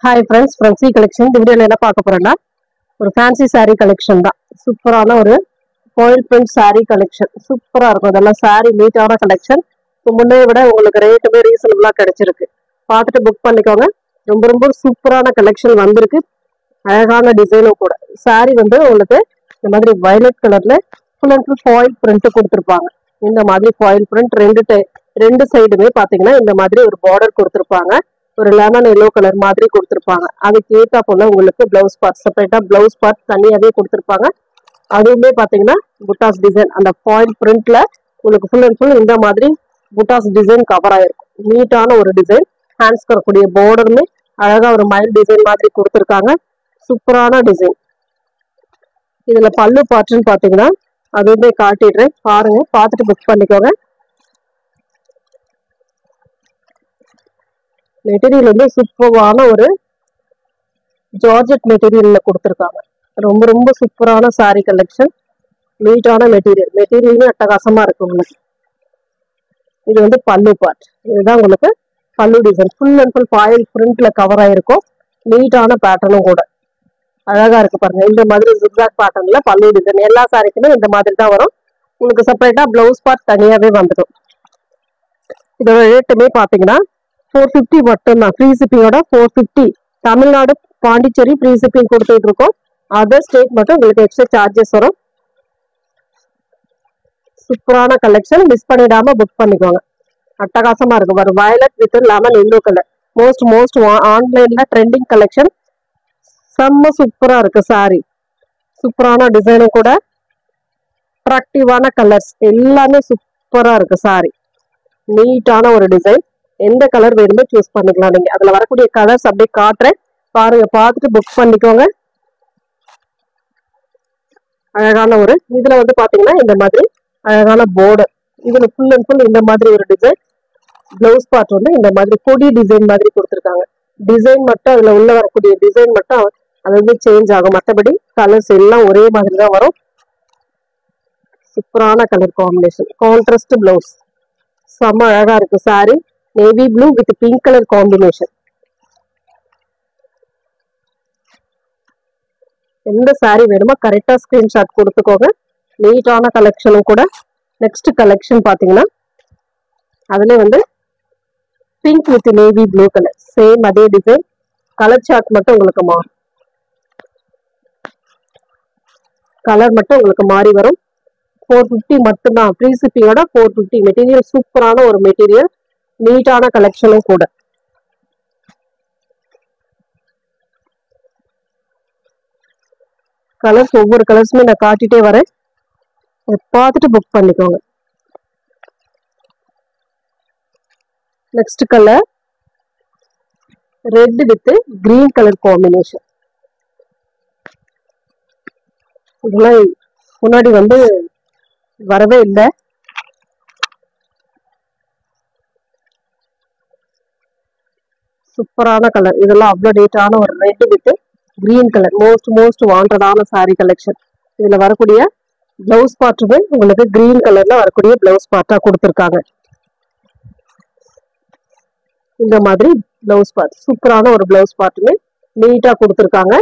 Hi friends, ஃப்ரெண்ட்ஸி collection. இந்த வீடியோவில் என்ன பார்க்க போறோம்னா ஒரு ஃபேன்சி saree கலெக்ஷன் தான். சூப்பரான ஒரு கோயில் பிரிண்ட் saree கலெக்ஷன். சூப்பராக இருக்கும். அதெல்லாம் saree நீட்டான கலெக்ஷன். முன்னே விட உங்களுக்கு ரேட்டுமே ரீசனபிளாக கிடைச்சிருக்கு. பார்த்துட்டு புக் பண்ணிக்கோங்க. ரொம்ப ரொம்ப சூப்பரான கலெக்ஷன் வந்திருக்கு. அழகான டிசைனும் கூட. saree வந்து உங்களுக்கு இந்த மாதிரி வயலட் கலர்ல full and full foil print கொடுத்துருப்பாங்க. இந்த மாதிரி ஃபாயில் பிரிண்ட் ரெண்டு சைடுமே பார்த்தீங்கன்னா இந்த மாதிரி ஒரு பார்டர் கொடுத்துருப்பாங்க. ஒரு லெமன் எல்லோ கலர் மாதிரி கொடுத்துருப்பாங்க. அதுக்கு ஏற்றா போல உங்களுக்கு பிளவுஸ் பார்ட் செப்பரேட்டா பிளவுஸ் பார்ட் தனியாவே கொடுத்துருப்பாங்க. அதுவுமே பாத்தீங்கன்னா புட்டாஸ் டிசைன் அந்த ஃபாயில் பிரிண்ட்ல உங்களுக்கு ஃபுல் அண்ட் ஃபுல் இந்த மாதிரி புட்டாஸ் டிசைன் கவர் ஆயிருக்கும். நீட்டான ஒரு டிசைன். ஹேண்ட்ஸ் வரக்கூடிய பார்டருமே அழகா ஒரு மைல் டிசைன் மாதிரி கொடுத்துருக்காங்க. சூப்பரான டிசைன். இதுல பல்லு பார்ட்னு பாத்தீங்கன்னா அதுவுமே காட்டிடுறேன் பாருங்க. பார்த்துட்டு புக் பண்ணிக்கோங்க. மெட்டீரியல் வந்து சூப்பரான ஒரு ஜார்ஜெட் மெட்டீரியல்ல கொடுத்துருக்காங்க. ரொம்ப ரொம்ப சூப்பரான saree கலெக்ஷன். நீட்டான மெட்டீரியலுமே அட்டகாசமா இருக்கு உங்களுக்கு. இது வந்து பல்லு பார்ட். இதுதான் உங்களுக்கு பல்லு design. Full and full foil பிரிண்ட்ல கவர் ஆயிருக்கும். நீட்டான பேட்டர்னும் கூட அழகா இருக்கு பாருங்க. இந்த மாதிரி ஜிக்ஸாக் பேட்டர்ன்ல பல்லு டிசைன். எல்லா சாரிக்குமே இந்த மாதிரி தான் வரும். உங்களுக்கு செப்பரேட்டா பிளவுஸ் பார்ட் தனியாவே வந்துடும். இதோட ரேட்டுமே பாத்தீங்கன்னா 450 மட்டும்தான். ஃப்ரீ ஷிப்பிங்கோட 450. தமிழ்நாடு பாண்டிச்சேரி ஃப்ரீ ஷிப்பிங் கொடுத்துட்டு இருக்கோம். அதர் ஸ்டேட் மட்டும் உங்களுக்கு எக்ஸ்ட்ரா சார்ஜஸ் வரும். சூப்பரான கலெக்ஷன். மிஸ் பண்ணிடாம புக் பண்ணிக்கோங்க. அட்டகாசமா இருக்கும். ஒரு violet with lemon yellow colour. Most ஆன்லைன்ல ட்ரெண்டிங் கலெக்ஷன். செம்ம சூப்பரா இருக்கு சாரி. சூப்பரான டிசைனும் கூட. அட்ராக்டிவான கலர்ஸ் எல்லாமே சூப்பரா இருக்கு சாரி. நீட்டான ஒரு டிசைன். எந்த கலர் வேணுமோ சூஸ் பண்ணிக்கலாம் நீங்க. அதுல வரக்கூடிய கலர்ஸ் அப்படியே காட்டுறேன் பாருங்க. பார்த்துட்டு புக் பண்ணிக்கோங்க. அழகான ஒரு இதுல வந்து பாத்தீங்கன்னா இந்த மாதிரி அழகான பார்டர். இதுல ஃபுல் அண்ட் ஃபுல் இந்த மாதிரி ஒரு டிசைன். பிளவுஸ் பார்ட் வந்து இந்த மாதிரி கொடி டிசைன் மாதிரி கொடுத்துருக்காங்க. டிசைன் மட்டும் அதுல உள்ள வரக்கூடிய டிசைன் மட்டும் அது வந்து சேஞ்ச் ஆகும். மற்றபடி கலர்ஸ் எல்லாம் ஒரே மாதிரி தான் வரும். சூப்பரான கலர் காம்பினேஷன். கான்ட்ராஸ்ட் பிளவுஸ் செம்ம அழகா இருக்கு sorry. Navy blue with pink colour combination. எந்த சாரி வேணுமோ கரெக்டா ஸ்கிரீன்ஷாட் கொடுத்துக்கோங்க. நீட்டான கலெக்ஷனும் கூட. நெக்ஸ்ட் கலெக்ஷன் பாத்தீங்கன்னா அதுல வந்து pink with navy blue colour. Same அதே டிசைன். கலர் சார்ட் மட்டும் உங்களுக்கு மாறும். கலர் மட்டும் உங்களுக்கு மாறி வரும். 450 மட்டும்தான். ஃப்ரீ ஷிப்பிங்கோட 450. மெட்டீரியல் சூப்பரான ஒரு மெட்டீரியல். நீட்டான கலெக்ஷனும் கூட. கலர்ஸ் ஒவ்வொரு கலர்ஸுமே நான் காட்டிட்டே வரேன். பார்த்துட்டு புக் பண்ணிக்கோங்க. Next colour red with green colour combination. இதெல்லாம் முன்னாடி வந்து வரவே இல்லை. சூப்பரான கலர். இதெல்லாம் அவ்வளோ நீட்டான ஒரு red with green colour. Most வாண்டடான சாரி கலெக்ஷன். இதுல வரக்கூடிய பிளவுஸ் பார்ட்டுமே உங்களுக்கு கிரீன் கலர்ல வரக்கூடிய பிளவுஸ் பார்ட்டா கொடுத்துருக்காங்க. இந்த மாதிரி பிளவுஸ் பார்ட் சூப்பரான ஒரு பிளவுஸ் பார்ட்டுமே நீட்டா கொடுத்துருக்காங்க.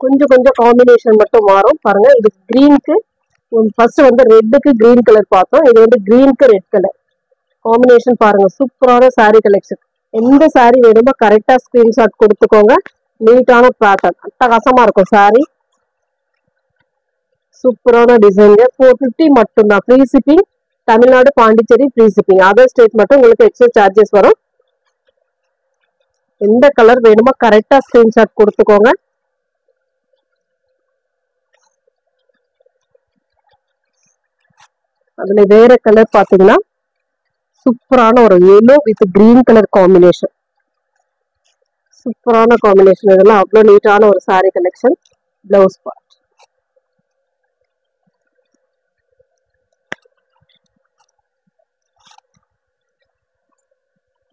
கொஞ்சம் காம்பினேஷன் மட்டும் மாறும் பாருங்க. இது கிரீனுக்கு ஃபர்ஸ்ட் வந்து ரெட்டுக்கு கிரீன் கலர் பார்த்தோம். இது வந்து கிரீனுக்கு ரெட் கலர் காம்பினேஷன். பாருங்க சூப்பரான சாரி கலெக்ஷன். எந்த சாரி வேணுமோ கரெக்டா ஸ்கிரீன்ஷாட் கொடுத்துக்கோங்க. நீட்டான பேட்டர்ன் அட்டகாசமா இருக்கும் சாரி. சூப்பரான டிசைன். 450 மட்டும்தான். Free shipping. Tamil Nadu Pondicherry free shipping. Other state மட்டும் உங்களுக்கு எக்ஸ்ட்ரா சார்ஜஸ் வரும். எந்த கலர் வேணுமோ கரெக்டா ஸ்கிரீன்ஷாட் கொடுத்துக்கோங்க. அதுல வேற கலர் பாத்தீங்கன்னா சூப்பரான ஒரு yellow with green colour combination. சூப்பரான காம்பினேஷன். இதெல்லாம் அவ்வளவு நீட்டான ஒரு சாரி கலெக்ஷன். பிளவுஸ் பார்ட்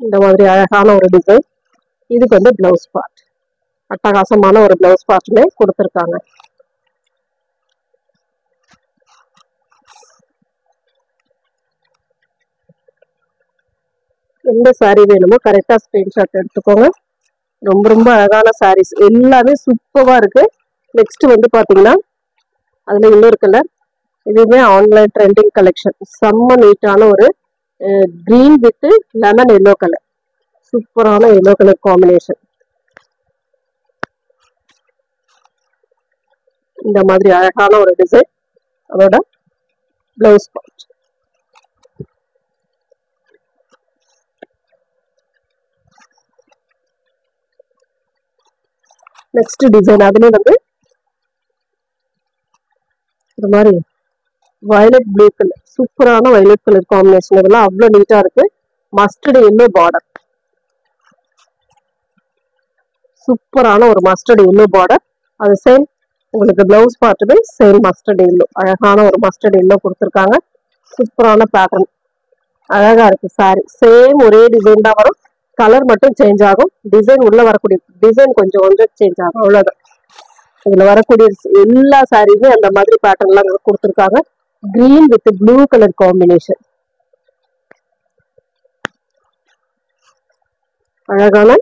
இந்த மாதிரி அழகான ஒரு டிசைன். இதுக்கு வந்து பிளவுஸ் பார்ட் அட்டகாசமான ஒரு பிளவுஸ் பார்ட்ல கொடுத்துருக்காங்க. எந்த சாரி வேணுமோ கரெக்டா ஸ்கிரீன்ஷாட் எடுத்துக்கோங்க. ரொம்ப ரொம்ப அழகான சாரீஸ் எல்லாமே சூப்பரா இருக்கு. நெக்ஸ்ட் வந்து பாத்தீங்கன்னா அதுல இன்னொரு கலர், இதுவுமே ஆன்லைன் ட்ரெண்டிங் கலெக்ஷன். செம்ம நீட்டான ஒரு green with lemon yellow colour, சூப்பரான எல்லோ கலர் காம்பினேஷன். இந்த மாதிரி அழகான ஒரு டிசைன், அதோட பிளவுஸ் பார்ட். நெக்ஸ்ட் டிசைன் அதுலேயே வந்து இந்த மாதிரி வயலட் ப்ளூ கலர், சூப்பரான வயலட் கலர் காம்பினேஷன். இதெல்லாம் அவ்வளோ நீட்டா இருக்கு. மஸ்டர்ட் எல்லோ பார்டர், சூப்பரான ஒரு மஸ்டர்ட் எல்லோ பார்டர். அது சேம் உங்களுக்கு பிளவுஸ் பார்ட்டுமே சேம் மஸ்டர்ட் எல்லோ, அழகான ஒரு மஸ்டர்ட் எல்லோ கொடுத்துருக்காங்க. சூப்பரான பேட்டர்ன், அழகா இருக்கு சாரி. சேம் ஒரே டிசைன் தான் வரும், கலர் மட்டும் சேஞ்ச் ஆகும். டிசைன் உள்ள வரக்கூடிய டிசைன் கொஞ்சம் கொஞ்சம் சேஞ்ச் ஆகும், அவ்வளவுதான். இதுல வரக்கூடிய எல்லா சாரியுமே அந்த மாதிரி பேட்டர்ன்லாம் கொடுத்துருக்காங்க. Green with blue colour combination, அழகான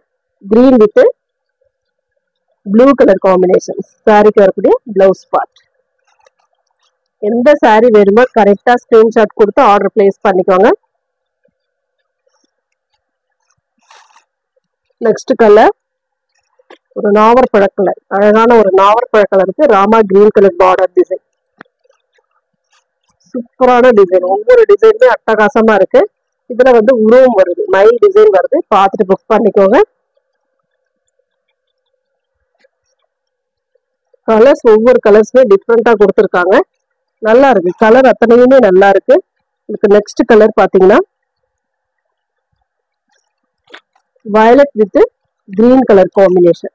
green with blue colour combination. சாரிக்கு வரக்கூடிய பிளவுஸ் பார்ட். எந்த சாரி வேணுமோ கரெக்டா ஸ்கிரீன்ஷாட் கொடுத்து ஆர்டர் பிளேஸ் பண்ணிக்கோங்க. நெக்ஸ்ட் கலர் ஒரு நாவற்பழ கலர், அழகான ஒரு நாவற்பழ கலருக்கு Rama green colour border design. சூப்பரான டிசைன், ஒவ்வொரு டிசைனுமே அட்டகாசமா இருக்கு. இதுல வந்து உருவம் வருது, மயில் டிசைன் வருது, பார்த்துட்டு புக் பண்ணிக்கோங்க. கலர்ஸ் ஒவ்வொரு கலர்ஸுமே டிஃப்ரெண்டா கொடுத்துருக்காங்க, நல்லா இருக்கு. கலர் அத்தனையுமே நல்லா இருக்கு. இதுக்கு நெக்ஸ்ட் கலர் பாத்தீங்கன்னா violet with green colour combination,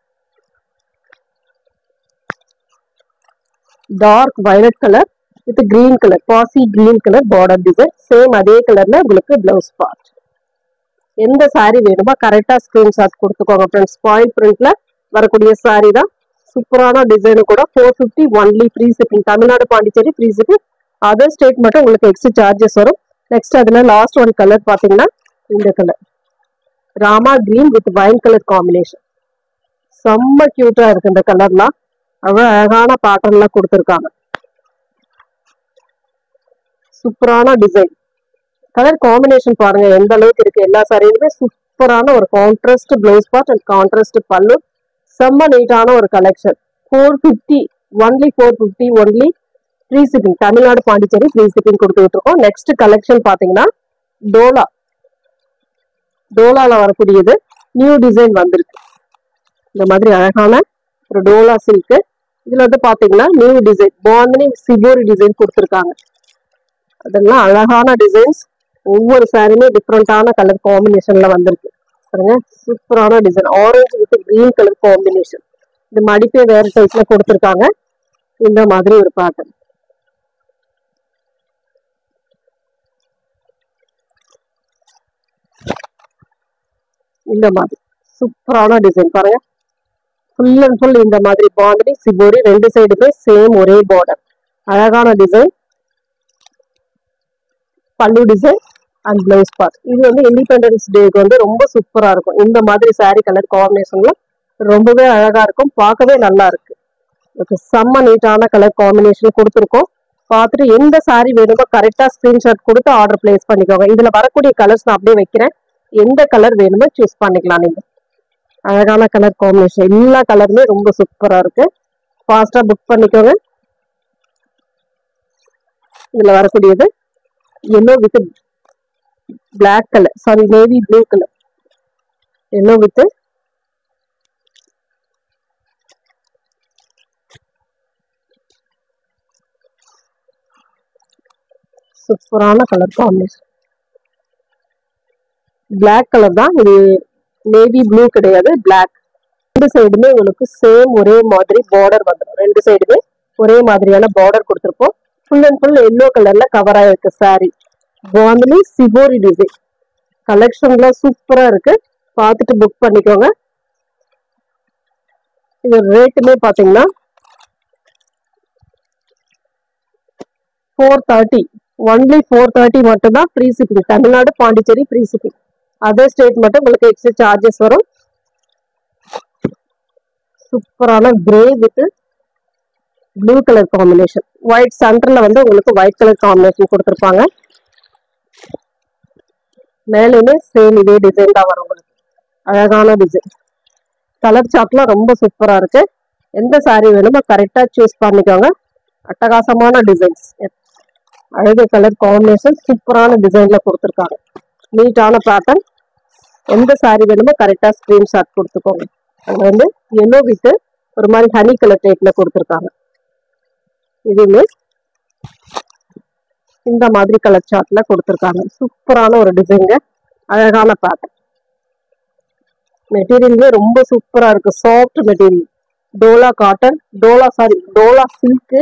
dark violet colour with green colour, பாசி green colour border design. Same அதே கலர்ல உங்களுக்கு பிளவுஸ் பார்ட். எந்த சாரி வேணுமோ கரெக்டா ஸ்கிரீன்ஷாட் கொடுத்துக்கோங்க ஃப்ரெண்ட்ஸ். ஃபாயில் பிரிண்ட்ல வரக்கூடிய சாரி தான், சூப்பரான டிசைனு கூட. 450 only, free shipping. Tamil Nadu Pondicherry free shipping, other state மட்டும் உங்களுக்கு எக்ஸ்ட்ரா சார்ஜஸ் வரும். நெக்ஸ்ட் அதுல லாஸ்ட் ஒன் கலர் பாத்தீங்கன்னா இந்த colour Rama green with wine colour combination. செம்ம கியூட்டா இருக்கு இந்த கலர்லாம், அவ்வளவு அழகான பேட்டர்ன்லாம் கொடுத்துருக்காங்க. சூப்பரான டிசைன், கலர் காம்பினேஷன் பாருங்க எந்த அளவுக்கு இருக்கு. எல்லா சாரியுமே சூப்பரான ஒரு contrast blouse part and contrast பல்லு. செம்ம நீட்டான ஒரு collection. 450 only, 450 only, free shipping. Tamil Nadu Pondicherry free shipping கொடுத்துட்டு இருக்கோம். நெக்ஸ்ட் கலெக்ஷன் பாத்தீங்கன்னா டோலா, டோலால வரக்கூடியது நியூ டிசைன் வந்திருக்கு. இந்த மாதிரி அழகான ஒரு டோலா சில்க். இதுல வந்து பாத்தீங்கன்னா new design bandhani shibori design கொடுத்துருக்காங்க. அதெல்லாம் அழகான டிசைன்ஸ், ஒவ்வொரு சாரியுமே டிஃப்ரெண்டான கலர் காம்பினேஷன்ல வந்திருக்கு பாருங்க. சூப்பரான design, orange with green colour combination. இந்த மடிப்பே வேற டைப்ல கொடுத்துருக்காங்க. இந்த மாதிரி ஒரு பேட்டர்ன். இந்த மாதிரி சூப்பரான டிசைன் பாருங்க. ஃபுல் அண்ட் ஃபுல் இந்த மாதிரி பாந்தினி சிபோரி, ரெண்டு சைடுமே சேம் ஒரே பார்டர், அழகான டிசைன். பல்லு டிசைன் அண்ட் பிளவுஸ் பார்ட். இது வந்து இண்டிபெண்டன்ஸ் டேக்கு வந்து ரொம்ப சூப்பரா இருக்கும். இந்த மாதிரி சாரி கலர் காம்பினேஷன்ல ரொம்பவே அழகா இருக்கும், பார்க்கவே நல்லா இருக்கு. செம்ம நீட்டான கலர் காம்பினேஷன் கொடுத்துருக்கோம். பார்த்துட்டு எந்த சாரி வேணுமோ கரெக்டா ஸ்கிரீன்ஷாட் கொடுத்து ஆர்டர் பிளேஸ் பண்ணிக்கோங்க. இதுல வரக்கூடிய கலர்ஸ் நான் அப்படியே வைக்கிறேன், எந்த கலர் வேணுமோ சூஸ் பண்ணிக்கலாம். நீங்க அழகான கலர் காம்பினேஷன், எல்லா கலருமே ரொம்ப சூப்பரா இருக்கு. ஃபாஸ்டா புக் பண்ணிக்கோங்க. இதுல வரக்கூடியது yellow with black color, sorry navy blue color, yellow with சூப்பரான கலர் காம்பினேஷன். பிளாக் கலர் தான் இது, நேவி ப்ளூ கிடையாது, பிளாக். ரெண்டு சைடுமே உங்களுக்கு சேம் ஒரே மாதிரி பார்டர் வந்துடும். ரெண்டு சைடுமே ஒரே மாதிரியான பார்டர் கொடுத்துருப்போம். ஃபுல் அண்ட் ஃபுல் எல்லோ கலர்ல கவர் ஆயிருக்கு சாரி. பாந்தினி சிபோரி டிசைன் கலெக்ஷன்லாம் சூப்பரா இருக்கு, பார்த்துட்டு புக் பண்ணிக்கோங்க. இது ரேட்டுமே பாத்தீங்கன்னா 430, ஒன்லி 430 மட்டும் தான் free shipping. Tamil Nadu Pondicherry free shipping, other state மட்டும் உங்களுக்கு எக்ஸ்ட்ரா சார்ஜஸ் வரும். சூப்பரான grey with blue colour combination. White சென்டர்ல வந்து உங்களுக்கு ஒயிட் கலர் காம்பினேஷன் கொடுத்துருப்பாங்க. மேலேயுமே சேம் இதே டிசைன் தான் வரும் உங்களுக்கு. அழகான டிசைன். கலர் சார்ட்லாம் ரொம்ப சூப்பரா இருக்கு. எந்த சாரீ வேணுமோ கரெக்டா சூஸ் பண்ணிக்கோங்க. அட்டகாசமான டிசைன்ஸ், அழகு கலர் காம்பினேஷன், சூப்பரான டிசைன்ல கொடுத்துருக்காங்க. நீட்டான பேட்டர்ன். எந்த சாரீ வேணுமோ கரெக்டா ஸ்கிரீன்ஷாட் கொடுத்துக்கோங்க. அது வந்து எல்லோ வித் ஒரு மாதிரி ஹனி கலர் டைப்ல கொடுத்துருக்காங்க. இதுவுமே இந்த மாதிரி கலர் சார்ட்ல கொடுத்துருக்காங்க. சூப்பரான ஒரு டிசைன்ங்க, அழகான பேட்டர்ன். மெட்டீரியலுமே ரொம்ப சூப்பரா இருக்கு. Soft material. Dola cotton, Dola silk.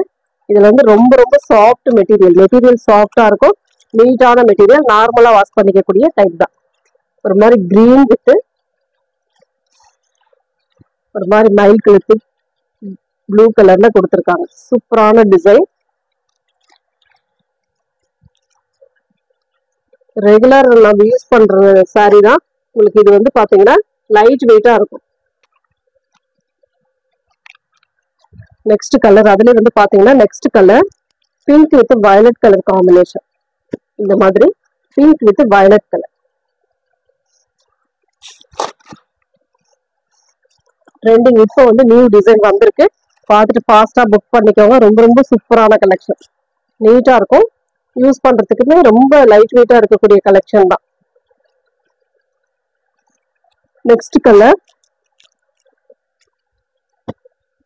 இதுல வந்து ரொம்ப ரொம்ப சாஃப்ட் மெட்டீரியல். மெட்டீரியல் சாஃப்டா இருக்கும். நீட்டான மெட்டீரியல். நார்மலா வாஷ் பண்ணிக்கக்கூடிய டைப் தான். ஒரு மாதிரி கிரீன் வித் ஒரு மாதிரி மயில் கலருக்கு ப்ளூ கலர்ல கொடுத்துருக்காங்க. சூப்பரான டிசைன். ரெகுலர் நம்ம யூஸ் பண்ற சாரீ தான். உங்களுக்கு இது வந்து பாத்தீங்கன்னா லைட் வெயிட்டா இருக்கும். நெக்ஸ்ட் கலர், அதுல வந்து பாத்தீங்கன்னா next colour pink with violet colour combination. இந்த மாதிரி pink with violet colour trending. இப்போ வந்து நியூ டிசைன் வந்திருக்கு. பார்த்துட்டு ஃபாஸ்டா புக் பண்ணிக்கோங்க. ரொம்ப ரொம்ப சூப்பரான கலெக்ஷன். நீட்டா இருக்கும். யூஸ் பண்றதுக்குமே ரொம்ப லைட் வெயிட்டா இருக்கக்கூடிய கலெக்ஷன் தான். நெக்ஸ்ட் கலர்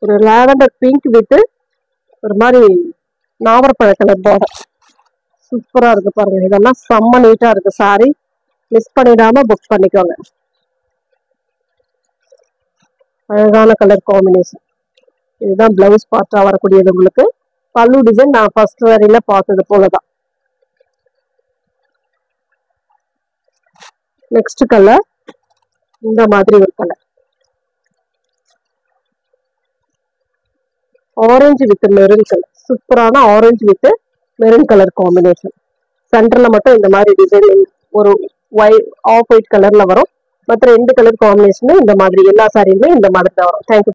ஒரு லாவெண்டர் பிங்க் வித் ஒரு மாதிரி நாவற்பழ கலர் பார்டர். சூப்பரா இருக்கு பாருங்க. இதெல்லாம் செம்ம நீட்டா இருக்கு சாரி. மிஸ் பண்ணிடாம புக் பண்ணிக்கோங்க. அழகான கலர் காம்பினேஷன். இதுதான் பிளவுஸ் பார்ட்டா வரக்கூடியது உங்களுக்கு. பல்லு டிசைன் நான் ஃபர்ஸ்ட் வரையில பார்த்தது போலதான். நெக்ஸ்ட் கலர் இந்த மாதிரி ஒரு colour orange with maroon colour. சூப்பரான orange with maroon colour combination. சென்டர்ல மட்டும் இந்த மாதிரி டிசைன் ஒரு ஆஃப் ஒயிட் கலர்ல வரும். மற்ற ரெண்டு கலர் காம்பினேஷன் இந்த மாதிரி எல்லா சாரியுமே இந்த மாதிரி தான் வரும். தேங்க்யூ.